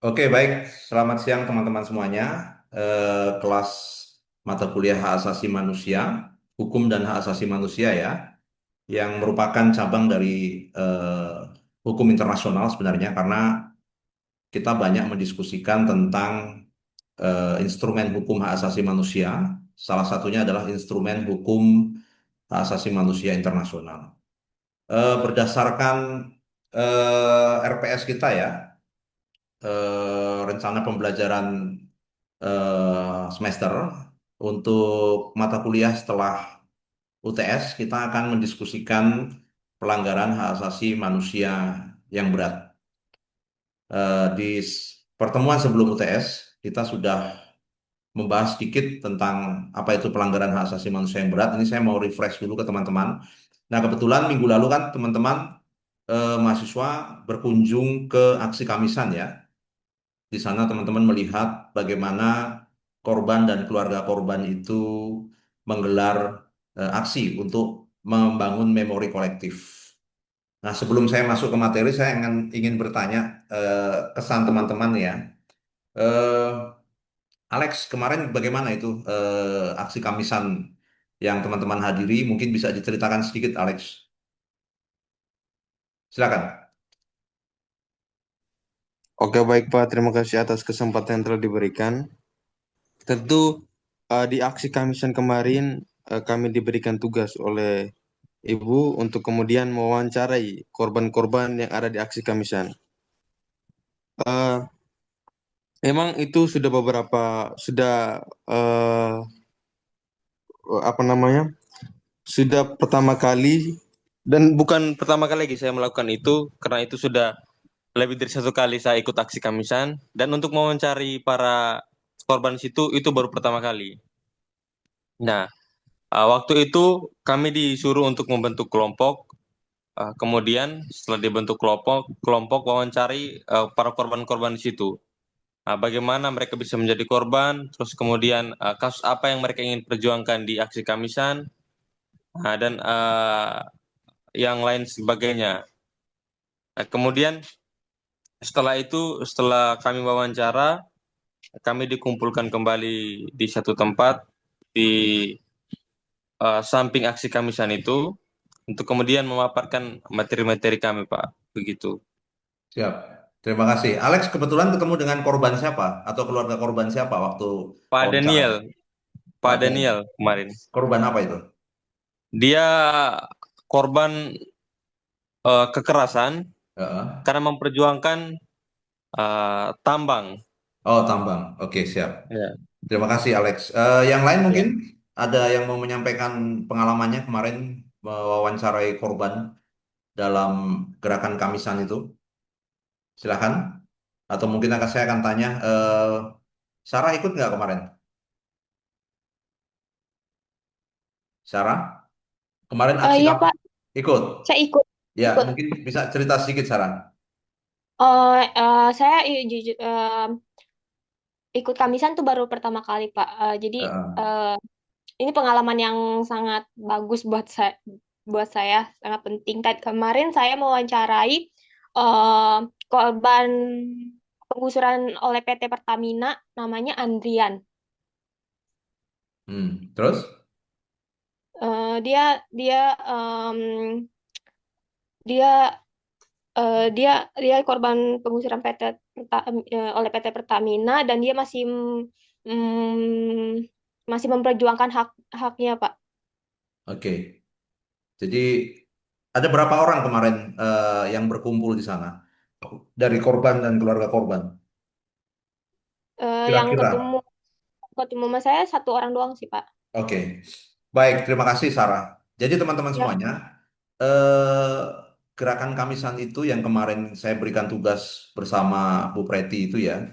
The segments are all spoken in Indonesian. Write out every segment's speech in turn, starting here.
Oke, baik. Selamat siang teman-teman semuanya. Kelas mata kuliah Hak Asasi Manusia, Hukum dan Hak Asasi Manusia ya, yang merupakan cabang dari hukum internasional sebenarnya, karena kita banyak mendiskusikan tentang instrumen hukum hak asasi manusia. Salah satunya adalah instrumen hukum hak asasi manusia internasional. Berdasarkan RPS kita ya, rencana pembelajaran semester untuk mata kuliah setelah UTS, kita akan mendiskusikan pelanggaran hak asasi manusia yang berat. Di pertemuan sebelum UTS, kita sudah membahas sedikit tentang apa itu pelanggaran hak asasi manusia yang berat. Ini saya mau refresh dulu ke teman-teman. Nah, kebetulan minggu lalu kan teman-teman mahasiswa berkunjung ke aksi Kamisan ya. Di sana teman-teman melihat bagaimana korban dan keluarga korban itu menggelar aksi untuk membangun memori kolektif. Nah, sebelum saya masuk ke materi, saya ingin bertanya kesan teman-teman ya. Eh, Alex, kemarin bagaimana itu aksi Kamisan yang teman-teman hadiri? Mungkin bisa diceritakan sedikit, Alex. Silakan. Oke, baik Pak, terima kasih atas kesempatan yang telah diberikan. Tentu di aksi Kamisan kemarin kami diberikan tugas oleh Ibu untuk kemudian mewawancarai korban-korban yang ada di aksi Kamisan. Eh, Memang itu sudah eh, apa namanya, sudah pertama kali dan bukan pertama kali lagi saya melakukan itu karena itu sudah lebih dari satu kali saya ikut aksi Kamisan dan untuk mewawancari para korban situ itu baru pertama kali. Nah, waktu itu kami disuruh untuk membentuk kelompok. Kemudian setelah dibentuk kelompok, kelompok wawancari para korban-korban di situ. Bagaimana mereka bisa menjadi korban, terus kemudian kasus apa yang mereka ingin perjuangkan di aksi Kamisan, dan yang lain sebagainya. Kemudian setelah itu, setelah kami wawancara, kami dikumpulkan kembali di satu tempat di samping aksi Kamisan itu untuk kemudian memaparkan materi-materi kami, Pak. Begitu. Siap. Terima kasih. Alex, kebetulan ketemu dengan korban siapa atau keluarga korban siapa waktu Pak wawancara? Daniel, Pak Pak Daniel Dan. kemarin. Korban apa itu? Dia korban kekerasan Heeh. karena memperjuangkan tambang. Oh, tambang. Oke, siap. Ya, Terima kasih, Alex. Yang lain ya. mungkin ada yang mau menyampaikan pengalamannya kemarin mewawancarai korban dalam gerakan Kamisan itu. Silakan. Atau mungkin saya akan tanya, Sarah ikut nggak kemarin? Sarah, kemarin aksi Iya kamu Pak, ikut? saya ikut. Ya, Ikut. mungkin bisa cerita sedikit, Sarah. Saya jujur ikut Kamisan tuh baru pertama kali Pak. Jadi Heeh. eh, ini pengalaman yang sangat bagus buat saya, sangat penting. Tadi kemarin saya mewawancarai eh, korban penggusuran oleh PT Pertamina, namanya Andrian. Terus? Dia dia em, dia dia dia korban pengusiran oleh PT Pertamina dan dia masih memperjuangkan haknya, Pak. Oke. Jadi ada berapa orang kemarin yang berkumpul di sana dari korban dan keluarga korban? Yang Kira-kira. ketemu ketemu sama saya satu orang doang sih, Pak. Oke, baik. Terima kasih, Sarah. Jadi teman-teman Ya. semuanya, eh, gerakan Kamisan itu yang kemarin saya berikan tugas bersama Bu Preti itu ya,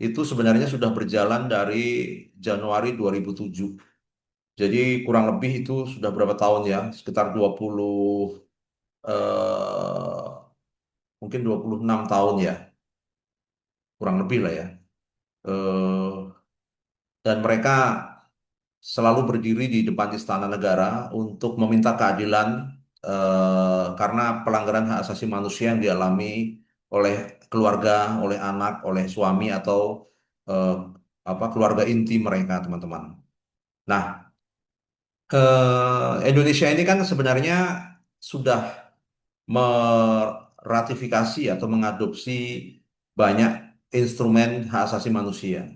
itu sebenarnya sudah berjalan dari Januari 2007. Jadi kurang lebih itu sudah berapa tahun ya? Sekitar 20, eh, mungkin 26 tahun ya, kurang lebih lah ya. Eh, dan mereka selalu berdiri di depan Istana Negara untuk meminta keadilan karena pelanggaran hak asasi manusia yang dialami oleh keluarga, oleh anak, oleh suami atau eh, keluarga inti mereka, teman-teman. Nah, Indonesia ini kan sebenarnya sudah meratifikasi atau mengadopsi banyak instrumen hak asasi manusia.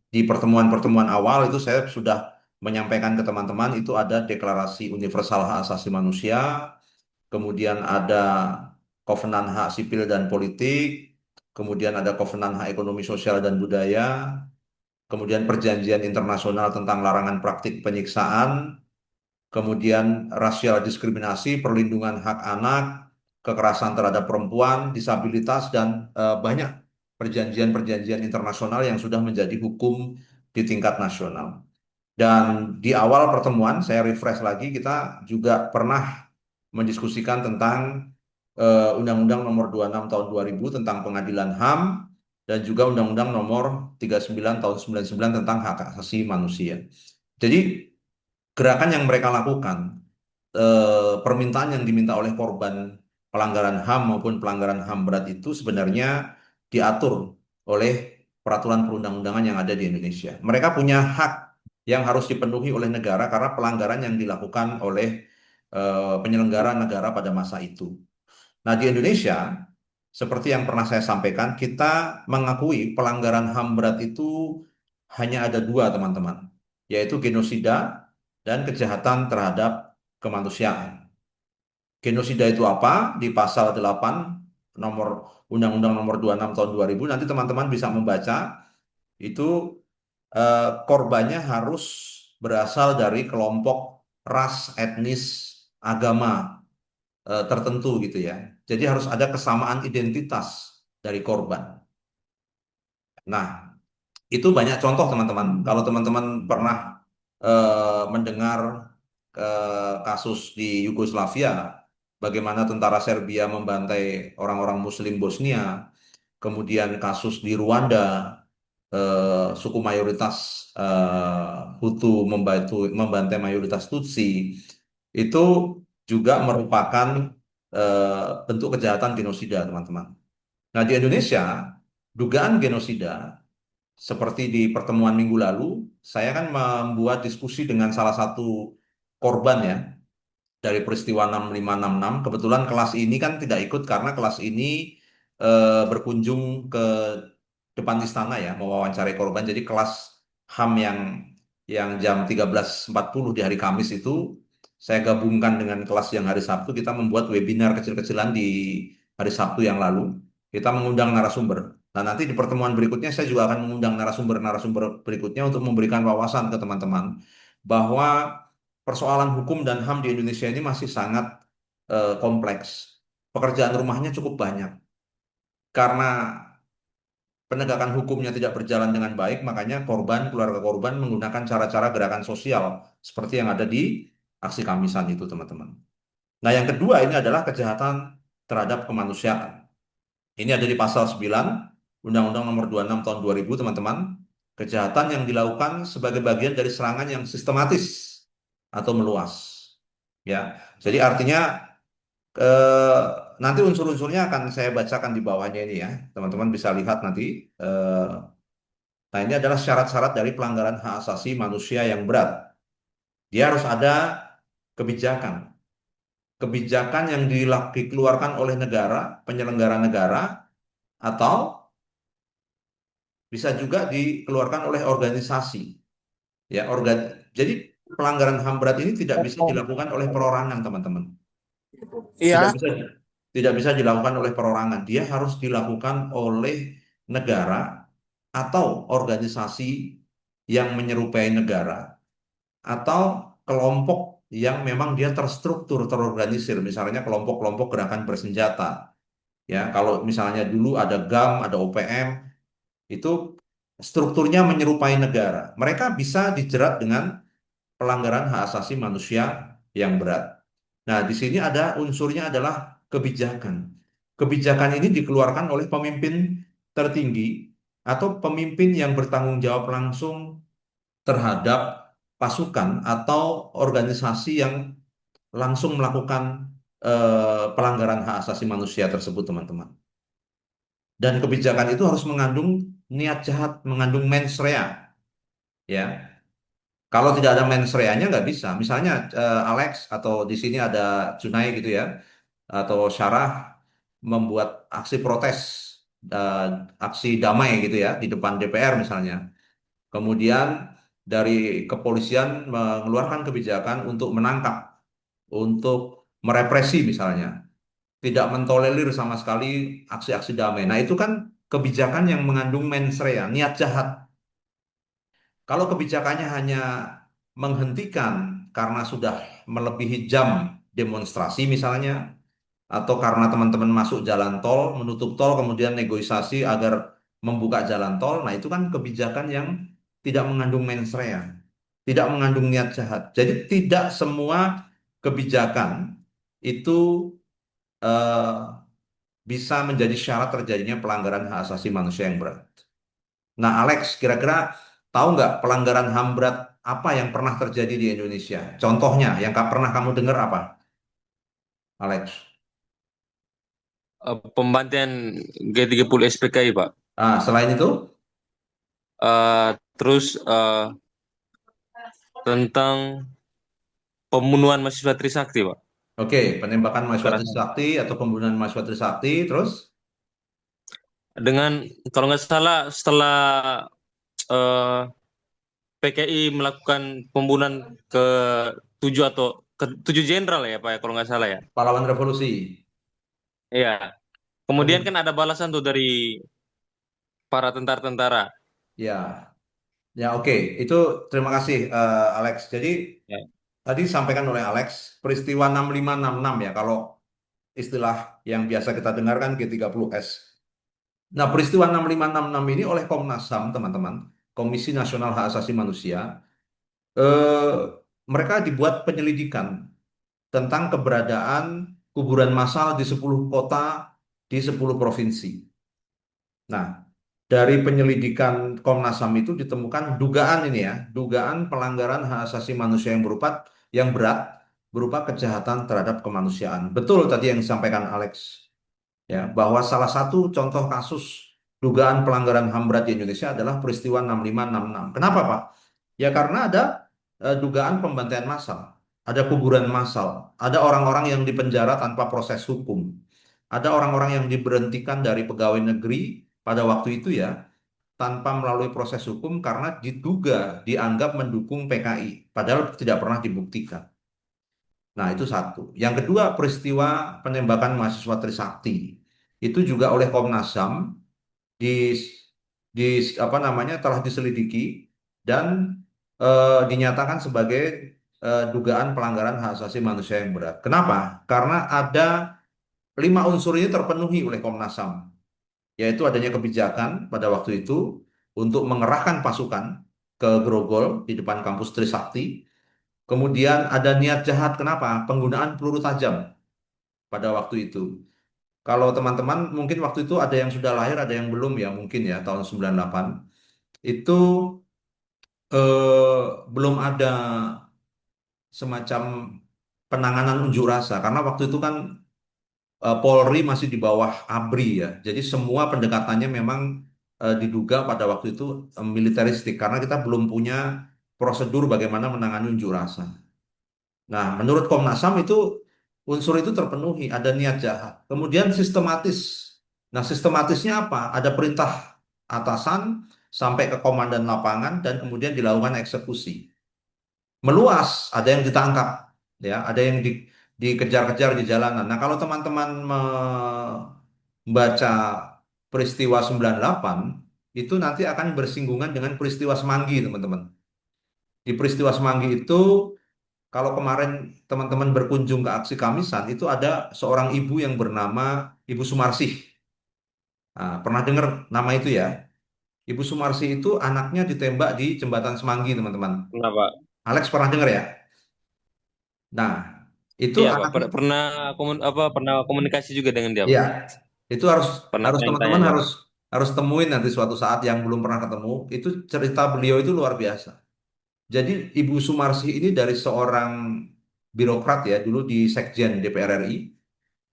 Di pertemuan-pertemuan awal itu saya sudah menyampaikan ke teman-teman itu ada Deklarasi Universal Hak Asasi Manusia, kemudian ada Kovenan Hak Sipil dan Politik, kemudian ada Kovenan Hak Ekonomi Sosial dan Budaya, kemudian Perjanjian Internasional tentang Larangan Praktik Penyiksaan, kemudian rasial diskriminasi, perlindungan hak anak, kekerasan terhadap perempuan, disabilitas, dan banyak perjanjian-perjanjian internasional yang sudah menjadi hukum di tingkat nasional. Dan di awal pertemuan, saya refresh lagi, kita juga pernah mendiskusikan tentang Undang-Undang Nomor 26 Tahun 2000 tentang Pengadilan HAM, dan juga Undang-Undang Nomor 39 Tahun 99 tentang Hak Asasi Manusia. Jadi gerakan yang mereka lakukan, permintaan yang diminta oleh korban pelanggaran HAM maupun pelanggaran HAM berat itu sebenarnya diatur oleh peraturan perundang-undangan yang ada di Indonesia. Mereka punya hak yang harus dipenuhi oleh negara karena pelanggaran yang dilakukan oleh penyelenggara negara pada masa itu. Nah, di Indonesia, seperti yang pernah saya sampaikan, kita mengakui pelanggaran HAM berat itu hanya ada dua, teman-teman, yaitu genosida dan kejahatan terhadap kemanusiaan. Genosida itu apa? Di pasal 8 nomor Undang-Undang nomor 26 tahun 2000, nanti teman-teman bisa membaca, itu korbannya harus berasal dari kelompok ras, etnis, agama tertentu gitu ya. Jadi harus ada kesamaan identitas dari korban. Nah, itu banyak contoh teman-teman. Kalau teman-teman pernah mendengar kasus di Yugoslavia, bagaimana tentara Serbia membantai orang-orang Muslim Bosnia, kemudian kasus di Rwanda, suku mayoritas Hutu membantai mayoritas Tutsi, itu juga merupakan bentuk kejahatan genosida, teman-teman. Nah, di Indonesia, dugaan genosida seperti di pertemuan minggu lalu, saya kan membuat diskusi dengan salah satu korban ya dari peristiwa 6566. Kebetulan kelas ini kan tidak ikut karena kelas ini berkunjung ke depan istana ya, mewawancarai korban. Jadi kelas HAM yang jam 13.40 di hari Kamis itu saya gabungkan dengan kelas yang hari Sabtu. Kita membuat webinar kecil-kecilan di hari Sabtu yang lalu. Kita mengundang narasumber. Nah, nanti di pertemuan berikutnya saya juga akan mengundang narasumber-narasumber berikutnya untuk memberikan wawasan ke teman-teman bahwa persoalan hukum dan HAM di Indonesia ini masih sangat kompleks. Pekerjaan rumahnya cukup banyak. Karena penegakan hukumnya tidak berjalan dengan baik, makanya keluarga korban menggunakan cara-cara gerakan sosial seperti yang ada di aksi Kamisan itu, teman-teman. Nah, yang kedua ini adalah kejahatan terhadap kemanusiaan. Ini ada di pasal 9 Undang-Undang Nomor 26 Tahun 2000, teman-teman. Kejahatan yang dilakukan sebagai bagian dari serangan yang sistematis atau meluas. Ya, jadi artinya eh, nanti unsur-unsurnya akan saya bacakan di bawahnya ini ya. Teman-teman bisa lihat nanti. Eh, Nah, ini adalah syarat-syarat dari pelanggaran hak asasi manusia yang berat. Dia harus ada kebijakan. Kebijakan yang dikeluarkan oleh negara, penyelenggara negara, atau bisa juga dikeluarkan oleh organisasi. Ya, jadi pelanggaran HAM berat ini tidak bisa dilakukan oleh perorangan, teman-teman. Tidak Iya, bisa tidak bisa dilakukan oleh perorangan. Dia harus dilakukan oleh negara atau organisasi yang menyerupai negara atau kelompok yang memang dia terstruktur, terorganisir, misalnya kelompok-kelompok gerakan bersenjata. Ya, kalau misalnya dulu ada GAM, ada OPM, itu strukturnya menyerupai negara. Mereka bisa dijerat dengan pelanggaran hak asasi manusia yang berat. Nah, di sini ada unsurnya adalah kebijakan. Kebijakan ini dikeluarkan oleh pemimpin tertinggi atau pemimpin yang bertanggung jawab langsung terhadap pasukan atau organisasi yang langsung melakukan pelanggaran hak asasi manusia tersebut, teman-teman. Dan kebijakan itu harus mengandung niat jahat, mengandung mens rea, ya. Kalau tidak ada mens rea-nya nggak bisa. Misalnya Alex atau di sini ada Junai gitu ya, atau Syarah membuat aksi protes, aksi damai gitu ya di depan DPR misalnya. Kemudian dari kepolisian mengeluarkan kebijakan untuk menangkap, untuk merepresi misalnya, tidak mentolerir sama sekali aksi-aksi damai. Nah, itu kan kebijakan yang mengandung mens rea, niat jahat. Kalau kebijakannya hanya menghentikan karena sudah melebihi jam demonstrasi misalnya, atau karena teman-teman masuk jalan tol, menutup tol, kemudian negosiasi agar membuka jalan tol, nah itu kan kebijakan yang tidak mengandung mens rea, tidak mengandung niat jahat. Jadi tidak semua kebijakan itu eh, bisa menjadi syarat terjadinya pelanggaran hak asasi manusia yang berat. Nah, Alex, kira-kira tahu nggak pelanggaran HAM berat apa yang pernah terjadi di Indonesia? Contohnya, yang pernah kamu dengar apa, Alex? Pembantaian G30 SPKI, Pak. Ah, selain itu, Terus tentang pembunuhan mahasiswa Trisakti, Pak. oke, penembakan mahasiswa Kekerasan. Trisakti atau pembunuhan mahasiswa Trisakti, terus, Dengan kalau nggak salah setelah eh, PKI melakukan pembunuhan ke 7 atau ke 7 jenderal ya Pak ya kalau nggak salah ya. pahlawan revolusi. Iya. Kemudian Kemudian, kan ada balasan tuh dari para tentara-tentara. ya, ya oke, itu terima kasih Alex. Jadi Ya. tadi disampaikan oleh Alex peristiwa 6566 ya, kalau istilah yang biasa kita dengarkan G30S. Nah, peristiwa 6566 ini oleh Komnas HAM, teman-teman, Komisi Nasional Hak Asasi Manusia, eh, mereka dibuat penyelidikan tentang keberadaan kuburan massal di 10 kota di 10 provinsi. Nah, dari penyelidikan Komnas HAM itu ditemukan dugaan ini ya, dugaan pelanggaran hak asasi manusia yang berat berupa kejahatan terhadap kemanusiaan. Betul tadi yang disampaikan Alex, ya, bahwa salah satu contoh kasus dugaan pelanggaran HAM berat di Indonesia adalah peristiwa 6566. Kenapa, Pak? Ya karena ada dugaan pembantaian massal, ada kuburan massal, ada orang-orang yang dipenjara tanpa proses hukum, ada orang-orang yang diberhentikan dari pegawai negeri pada waktu itu ya, tanpa melalui proses hukum karena dianggap mendukung PKI, padahal tidak pernah dibuktikan. Nah, itu satu. Yang kedua, peristiwa penembakan mahasiswa Trisakti. Itu juga oleh Komnas HAM di di apa namanya telah diselidiki dan dinyatakan sebagai dugaan pelanggaran hak asasi manusia yang berat. Kenapa? Karena ada 5 unsur ini terpenuhi oleh Komnas HAM, yaitu adanya kebijakan pada waktu itu untuk mengerahkan pasukan ke Grogol di depan kampus Trisakti. Kemudian ada niat jahat, kenapa? Penggunaan peluru tajam pada waktu itu. Kalau teman-teman mungkin waktu itu ada yang sudah lahir, ada yang belum ya, mungkin ya tahun 98. Itu belum ada semacam penanganan unjuk rasa karena waktu itu kan Polri masih di bawah ABRI ya. Jadi semua pendekatannya memang diduga pada waktu itu militeristik karena kita belum punya prosedur bagaimana menangani unjuk rasa. Nah, menurut Komnas HAM itu unsur itu terpenuhi, ada niat jahat. Kemudian sistematis. Nah, sistematisnya apa? Ada perintah atasan sampai ke komandan lapangan dan kemudian dilakukan eksekusi. Meluas, ada yang ditangkap, ya, ada yang dikejar-kejar di jalanan. Nah, kalau teman-teman membaca peristiwa 98, itu nanti akan bersinggungan dengan peristiwa Semanggi, teman-teman. Di peristiwa Semanggi itu kalau kemarin teman-teman berkunjung ke aksi Kamisan, itu ada seorang ibu yang bernama Ibu Sumarsih. Nah, pernah dengar nama itu ya? Ibu Sumarsih itu anaknya ditembak di Jembatan Semanggi, teman-teman. Kenapa? Alex pernah dengar ya? Nah, itu Iya Pak, anaknya, pernah pernah komunikasi juga dengan dia ya, Pak. itu harus Pernah harus tanya-tanya teman-teman juga. harus harus temuin nanti suatu saat yang belum pernah ketemu. Itu cerita beliau itu luar biasa. Jadi Ibu Sumarsih ini dari seorang birokrat ya, dulu di Sekjen DPR RI.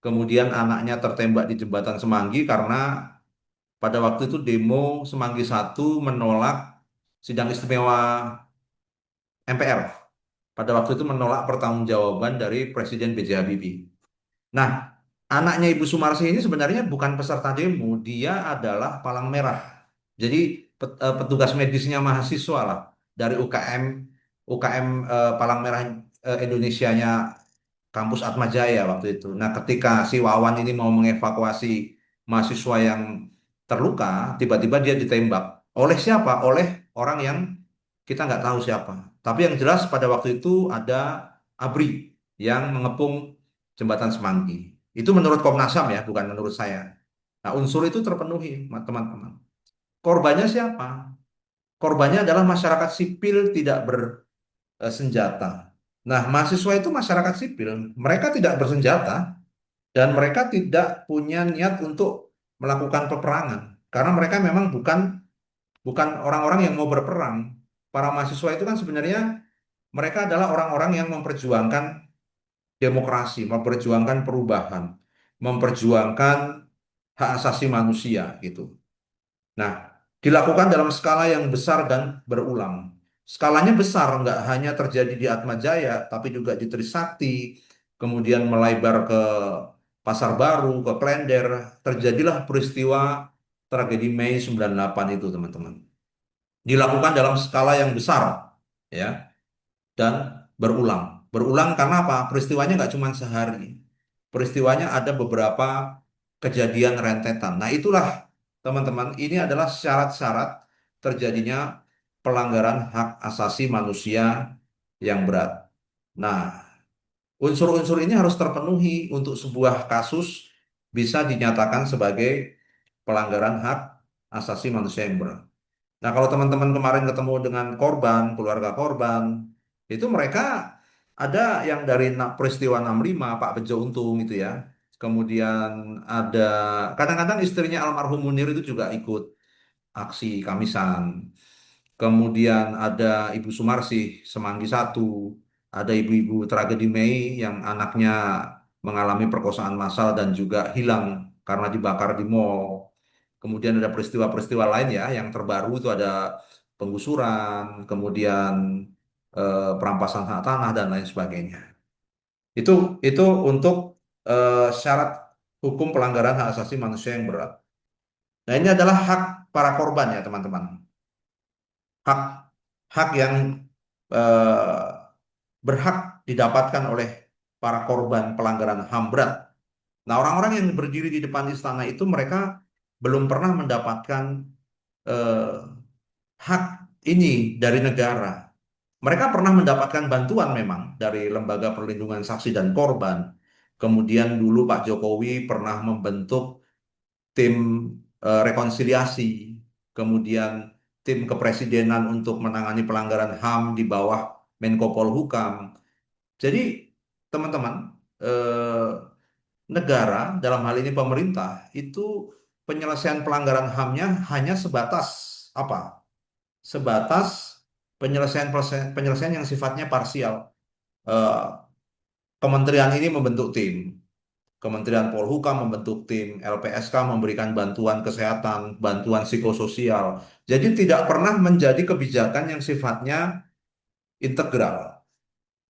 Kemudian anaknya tertembak di Jembatan Semanggi karena pada waktu itu demo Semanggi satu menolak sidang istimewa MPR. Pada waktu itu menolak pertanggungjawaban dari Presiden B.J. Habibie. Nah, anaknya Ibu Sumarsi ini sebenarnya bukan peserta demo, dia adalah palang merah. Jadi petugas medisnya mahasiswa lah dari UKM Palang Merah Indonesianya kampus Atma Jaya waktu itu. Nah, ketika si Wawan ini mau mengevakuasi mahasiswa yang terluka, tiba-tiba dia ditembak. Oleh siapa? Oleh orang yang kita nggak tahu siapa. Tapi yang jelas pada waktu itu ada ABRI yang mengepung jembatan Semanggi. Itu menurut Komnas HAM ya, bukan menurut saya. Nah, unsur itu terpenuhi, teman-teman. Korbannya siapa? Korbannya adalah masyarakat sipil tidak bersenjata. Nah, mahasiswa itu masyarakat sipil. Mereka tidak bersenjata dan mereka tidak punya niat untuk melakukan peperangan. Karena mereka memang bukan bukan orang-orang yang mau berperang. Para mahasiswa itu kan sebenarnya mereka adalah orang-orang yang memperjuangkan demokrasi, memperjuangkan perubahan, memperjuangkan hak asasi manusia gitu. Nah, dilakukan dalam skala yang besar dan berulang. Skalanya besar, nggak hanya terjadi di Atma Jaya, tapi juga di Trisakti, kemudian melebar ke Pasar Baru, ke Klender. Terjadilah peristiwa tragedi Mei 98 itu, teman-teman. Dilakukan dalam skala yang besar, ya, dan berulang. Berulang karena apa? Peristiwanya nggak cuma sehari. Peristiwanya ada beberapa kejadian rentetan. Nah, itulah teman-teman, ini adalah syarat-syarat terjadinya pelanggaran hak asasi manusia yang berat. Nah, unsur-unsur ini harus terpenuhi untuk sebuah kasus bisa dinyatakan sebagai pelanggaran hak asasi manusia yang berat. Nah, kalau teman-teman kemarin ketemu dengan korban, keluarga korban, itu mereka ada yang dari peristiwa 65, Pak Bejo Untung itu ya. Kemudian ada, kadang-kadang istrinya almarhum Munir itu juga ikut aksi Kamisan. Kemudian ada Ibu Sumarsih, Semanggi satu. Ada ibu-ibu tragedi Mei yang anaknya mengalami perkosaan massal dan juga hilang karena dibakar di mall. Kemudian ada peristiwa-peristiwa lain ya, yang terbaru itu ada penggusuran, kemudian perampasan hak tanah dan lain sebagainya. Itu untuk syarat hukum pelanggaran hak asasi manusia yang berat. Nah, ini adalah hak para korban ya, teman-teman. Hak hak yang eh, berhak didapatkan oleh para korban pelanggaran HAM berat. Nah, orang-orang yang berdiri di depan istana itu mereka belum pernah mendapatkan eh, hak ini dari negara. Mereka pernah mendapatkan bantuan memang dari Lembaga Perlindungan Saksi dan Korban. Kemudian dulu Pak Jokowi pernah membentuk tim rekonsiliasi, kemudian tim kepresidenan untuk menangani pelanggaran HAM di bawah Menko Polhukam. Jadi, teman-teman, eh, negara dalam hal ini pemerintah itu penyelesaian pelanggaran HAM-nya hanya sebatas apa? Sebatas penyelesaian penyelesaian yang sifatnya parsial. Eh, Kementerian ini membentuk tim, Kementerian Polhukam membentuk tim, LPSK memberikan bantuan kesehatan, bantuan psikososial. Jadi tidak pernah menjadi kebijakan yang sifatnya integral.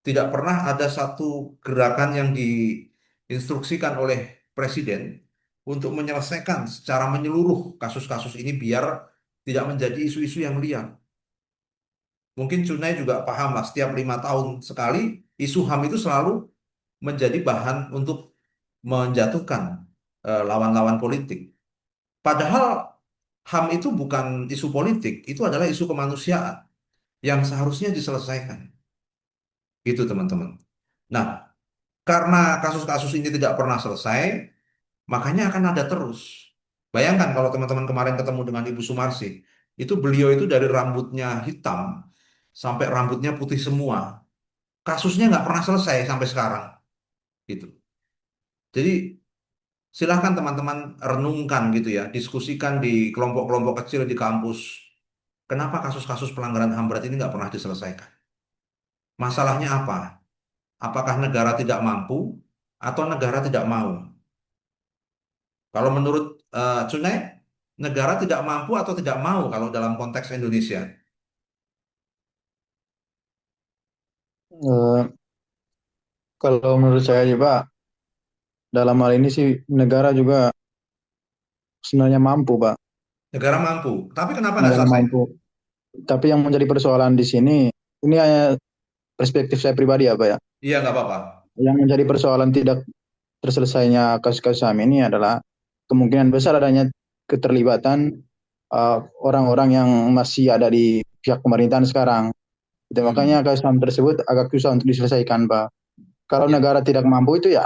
Tidak pernah ada satu gerakan yang diinstruksikan oleh Presiden untuk menyelesaikan secara menyeluruh kasus-kasus ini biar tidak menjadi isu-isu yang liar. Mungkin Cunai juga paham lah, setiap 5 tahun sekali isu HAM itu selalu menjadi bahan untuk menjatuhkan lawan-lawan politik. Padahal HAM itu bukan isu politik, itu adalah isu kemanusiaan yang seharusnya diselesaikan. Gitu teman-teman. Nah, karena kasus-kasus ini tidak pernah selesai, makanya akan ada terus. Bayangkan kalau teman-teman kemarin ketemu dengan Ibu Sumarsi, itu beliau itu dari rambutnya hitam sampai rambutnya putih semua. Kasusnya nggak pernah selesai sampai sekarang. Gitu. Jadi silahkan teman-teman renungkan gitu ya, diskusikan di kelompok-kelompok kecil di kampus. Kenapa kasus-kasus pelanggaran HAM berat ini nggak pernah diselesaikan? Masalahnya apa? Apakah negara tidak mampu atau negara tidak mau? Kalau menurut Cunei, negara tidak mampu atau tidak mau kalau dalam konteks Indonesia? Eh, Kalau menurut saya sih Pak, dalam hal ini sih negara juga sebenarnya mampu Pak, Negara mampu, tapi kenapa nggak negara selesai? mampu. Tapi yang menjadi persoalan di sini, ini hanya perspektif saya pribadi ya Pak ya. Iya, nggak apa-apa. Yang menjadi persoalan tidak terselesainya kasus-kasus HAM ini adalah kemungkinan besar adanya keterlibatan orang-orang yang masih ada di pihak pemerintahan sekarang. Itu makanya Hmm. kasus HAM tersebut agak susah untuk diselesaikan Pak. Kalau Ya. negara tidak mampu itu ya,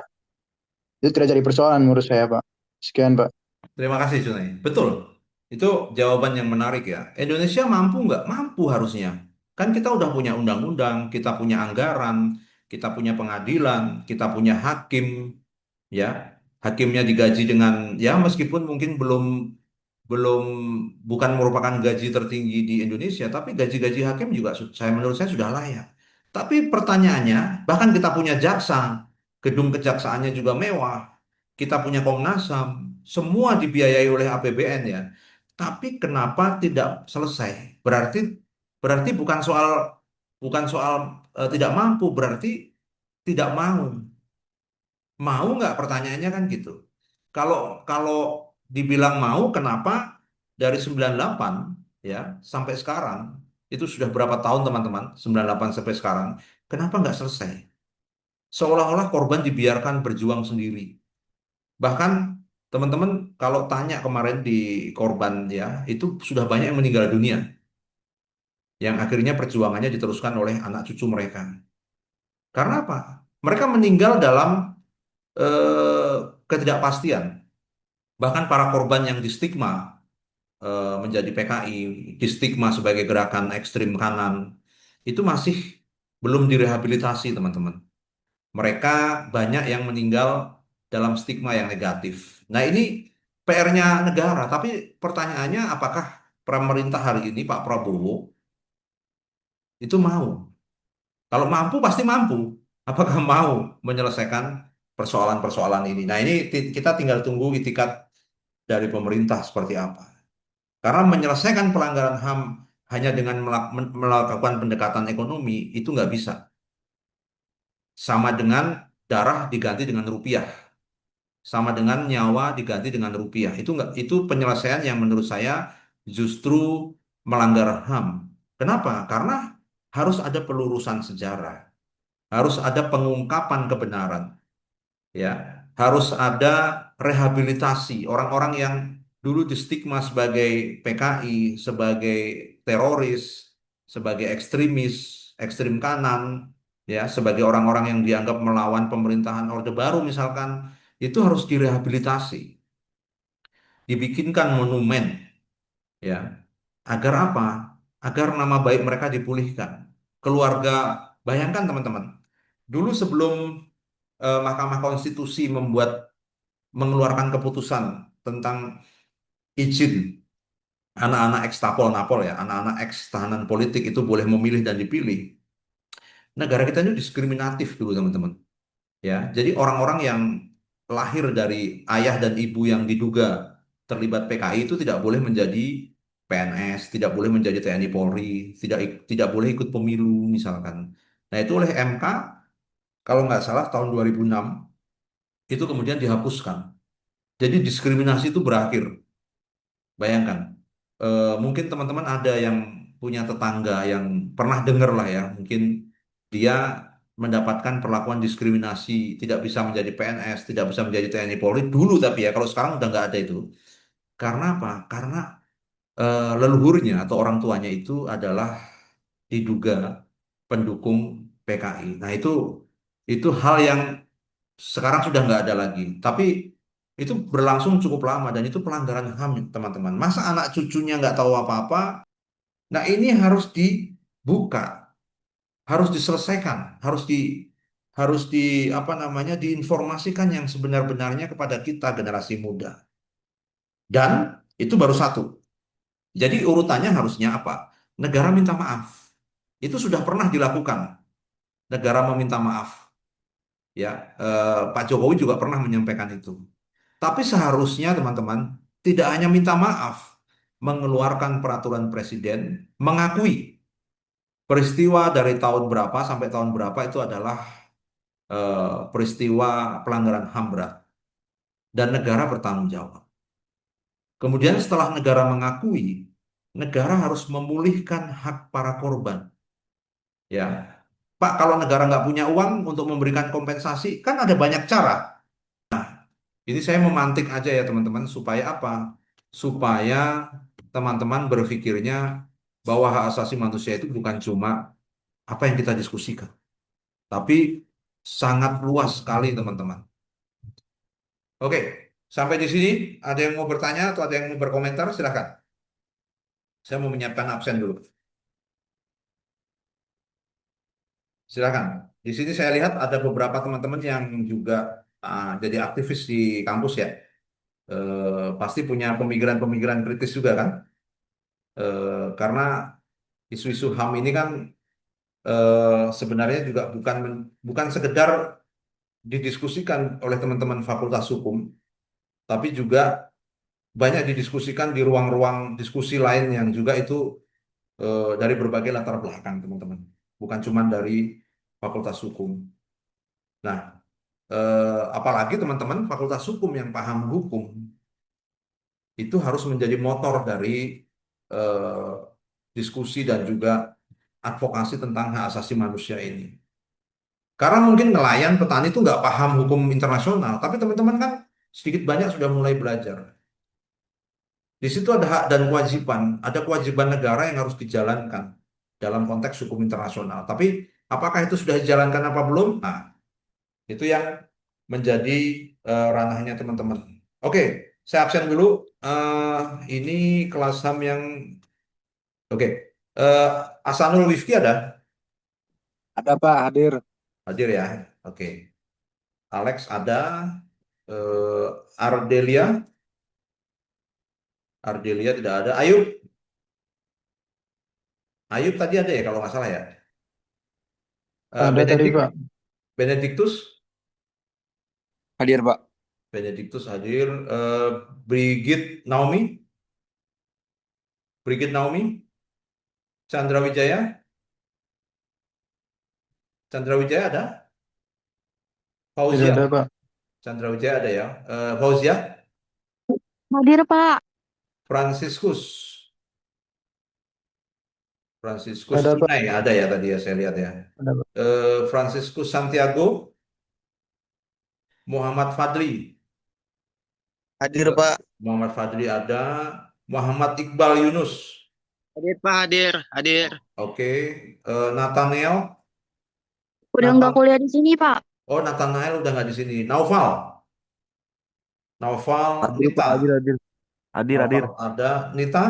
itu tidak jadi persoalan menurut saya Pak. Sekian Pak. Terima kasih, Junai. Betul. Itu jawaban yang menarik ya. Indonesia mampu nggak? Mampu harusnya. Kan kita udah punya undang-undang, kita punya anggaran, kita punya pengadilan, kita punya hakim, ya. Hakimnya digaji dengan, ya meskipun mungkin belum belum bukan merupakan gaji tertinggi di Indonesia, tapi gaji-gaji hakim juga menurut saya sudah layak. Tapi pertanyaannya, bahkan kita punya jaksa, gedung kejaksaannya juga mewah, kita punya Komnas HAM, semua dibiayai oleh APBN ya. Tapi kenapa tidak selesai? Berarti berarti bukan soal tidak mampu, berarti tidak mau. Mau nggak pertanyaannya kan gitu. Kalau kalau dibilang mau, kenapa dari 98 ya sampai sekarang itu sudah berapa tahun teman-teman? 98 sampai sekarang, kenapa nggak selesai? Seolah-olah korban dibiarkan berjuang sendiri. Bahkan teman-teman kalau tanya kemarin di korban ya, itu sudah banyak yang meninggal dunia yang akhirnya perjuangannya diteruskan oleh anak cucu mereka. Karena apa? Mereka meninggal dalam ketidakpastian. Bahkan para korban yang distigma menjadi PKI, distigma sebagai gerakan ekstrim kanan, itu masih belum direhabilitasi, teman-teman. Mereka banyak yang meninggal dalam stigma yang negatif. Nah, ini PR-nya negara, tapi pertanyaannya apakah pemerintah hari ini, Pak Prabowo, itu mau? Kalau mampu, pasti mampu. Apakah mau menyelesaikan persoalan-persoalan ini? Nah, ini kita tinggal tunggu itikat dari pemerintah seperti apa. Karena menyelesaikan pelanggaran HAM hanya dengan melakukan pendekatan ekonomi itu nggak bisa. Sama dengan darah diganti dengan rupiah, sama dengan nyawa diganti dengan rupiah. Itu nggak, itu penyelesaian yang menurut saya justru melanggar HAM. Kenapa? Karena harus ada pelurusan sejarah, harus ada pengungkapan kebenaran. Ya, harus ada rehabilitasi orang-orang yang dulu distigma sebagai PKI, sebagai teroris, sebagai ekstremis, ekstrim kanan, ya, sebagai orang-orang yang dianggap melawan pemerintahan Orde Baru misalkan, itu harus direhabilitasi, dibikinkan monumen, ya, agar apa? Agar nama baik mereka dipulihkan. Keluarga, bayangkan teman-teman, dulu sebelum Mahkamah Konstitusi mengeluarkan keputusan tentang izin anak-anak eks tapol napol ya, anak-anak eks tahanan politik itu boleh memilih dan dipilih. Negara kita ini diskriminatif dulu teman-teman. Ya, jadi orang-orang yang lahir dari ayah dan ibu yang diduga terlibat PKI itu tidak boleh menjadi PNS, tidak boleh menjadi TNI Polri, tidak boleh ikut pemilu misalkan. Nah, itu oleh MK kalau nggak salah tahun 2006 itu kemudian dihapuskan. Jadi diskriminasi itu berakhir. Bayangkan, mungkin teman-teman ada yang punya tetangga yang pernah dengar lah ya, mungkin dia mendapatkan perlakuan diskriminasi, tidak bisa menjadi PNS, tidak bisa menjadi TNI Polri dulu tapi ya, kalau sekarang udah nggak ada itu. Karena apa? Karena leluhurnya atau orang tuanya itu adalah diduga pendukung PKI. Nah itu hal yang sekarang sudah nggak ada lagi. Tapi itu berlangsung cukup lama dan itu pelanggaran HAM, teman-teman. Masa anak cucunya nggak tahu apa-apa? Nah, ini harus dibuka, harus diselesaikan, harus di apa namanya diinformasikan yang sebenar-benarnya kepada kita generasi muda. Dan itu baru satu. Jadi urutannya harusnya apa? Negara minta maaf. Itu sudah pernah dilakukan. Negara meminta maaf. Ya, Pak Jokowi juga pernah menyampaikan itu. Tapi seharusnya teman-teman tidak hanya minta maaf, mengeluarkan peraturan presiden, mengakui peristiwa dari tahun berapa sampai tahun berapa itu adalah peristiwa pelanggaran HAM berat dan negara bertanggung jawab. Kemudian setelah negara mengakui, negara harus memulihkan hak para korban. Ya, Pak, kalau negara nggak punya uang untuk memberikan kompensasi, kan ada banyak cara. Ini saya memantik aja ya teman-teman, supaya apa? Supaya teman-teman berpikirnya bahwa hak asasi manusia itu bukan cuma apa yang kita diskusikan, tapi sangat luas sekali teman-teman. Oke, sampai di sini ada yang mau bertanya atau ada yang mau berkomentar? Silahkan. Saya mau menyiapkan absen dulu. Silakan. Di sini saya lihat ada beberapa teman-teman yang juga jadi aktivis di kampus ya. Pasti punya pemikiran-pemikiran kritis juga kan? Karena isu-isu HAM ini kan sebenarnya juga bukan sekedar didiskusikan oleh teman-teman Fakultas Hukum, tapi juga banyak didiskusikan di ruang-ruang diskusi lain yang juga itu dari berbagai latar belakang teman-teman. Bukan cuma dari Fakultas Hukum. Nah, apalagi teman-teman Fakultas Hukum yang paham hukum itu harus menjadi motor dari eh, diskusi dan juga advokasi tentang hak asasi manusia ini. Karena mungkin nelayan, petani itu nggak paham hukum internasional, tapi teman-teman kan sedikit banyak sudah mulai belajar. Di situ ada hak dan kewajiban, ada kewajiban negara yang harus dijalankan dalam konteks hukum internasional. Tapi apakah itu sudah dijalankan apa belum? Nah, itu yang menjadi ranahnya teman-teman. Oke, saya absen dulu. Ini kelas HAM yang oke. Eh, Asanul Wifki ada? Ada Pak, hadir. Hadir ya. Oke. Alex ada. Eh, Ardelia, Ardelia tidak ada. Ayub, Ayub tadi ada ya kalau nggak salah ya. Ada tadi Pak. Benedictus, Hadir Pak. Benedictus hadir. Brigit Naomi, Brigit Naomi, Chandra Wijaya, Chandra Wijaya ada? Tidak Fauzia, ada Pak. Chandra Wijaya ada ya. Fauzia, Hadir, Pak. Franciscus, Franciscus Ada Pak. Inai ada ya tadi ya saya lihat ya. Ada Pak. Franciscus Santiago, Muhammad Fadli, Hadir Pak. Muhammad Fadli ada. Muhammad Iqbal Yunus, Hadir Pak, hadir, hadir. oke. Nathaniel, Udah nggak kuliah di sini, Pak. oh Nathanael udah nggak di sini. Naufal, Naufal, Hadir Nita, Pak, hadir, hadir. Hadir, hadir. Naufal ada. Nita,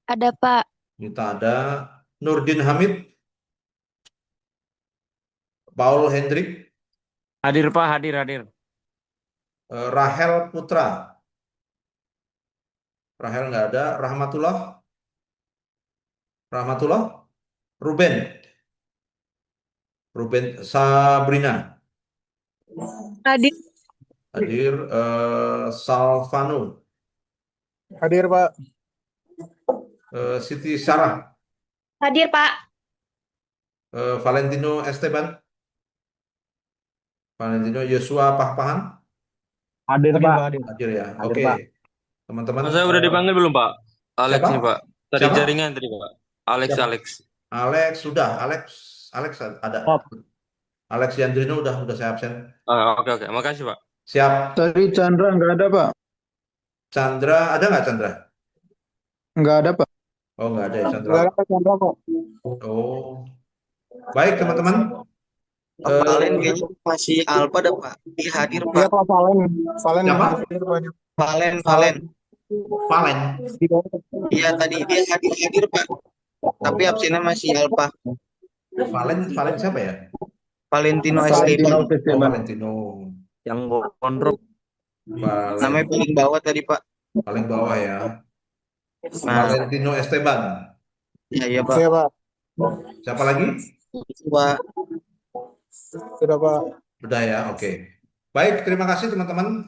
Ada, Pak. Nita ada. Nurdin Hamid, Paul Hendrik, Hadir Pak, hadir, hadir. Rahel Putra, Rahel nggak ada. Rahmatullah, Rahmatullah, Ruben, Ruben Sabrina Hadir. hadir. Salvano, Hadir Pak. Siti Sarah, Hadir, Pak. Valentino Esteban, Valentino Yosua Pahpahan Hadir Pak. hadir ya. Hadir, Oke, Pak. teman-teman. Saya udah dipanggil belum Pak? Alex Siapa? nih Pak. Tadi Siapa? jaringan tadi Pak. Alex, Siapa? Alex. Alex sudah, Alex ada. Alex Yandrino udah saya absen. Oke, oke. Makasih Pak. Siap. Tadi Chandra nggak ada Pak. Chandra ada nggak Chandra? Nggak ada Pak. Oh nggak ada ya Chandra. Nggak ada Chandra kok. Oh, baik teman-teman. Valen kayaknya masih Alpa dah Pak. Dia hadir Iya Pak. Pak, Valen. Valen Siapa? hadir Pak. Valen, Valen. Valen. Iya tadi dia hadir Pak. Tapi absennya masih Alpa. Valen siapa ya? Valentino Valentino Esteban. Oh Valentino. Yang gondrong. Namanya paling bawah tadi Pak. Paling bawah ya. Nah, Valentino Esteban. iya Pak. Iya Pak. Siapa lagi? Itu Pak. Sudah Pak. Udah ya, oke. Baik, terima kasih teman-teman.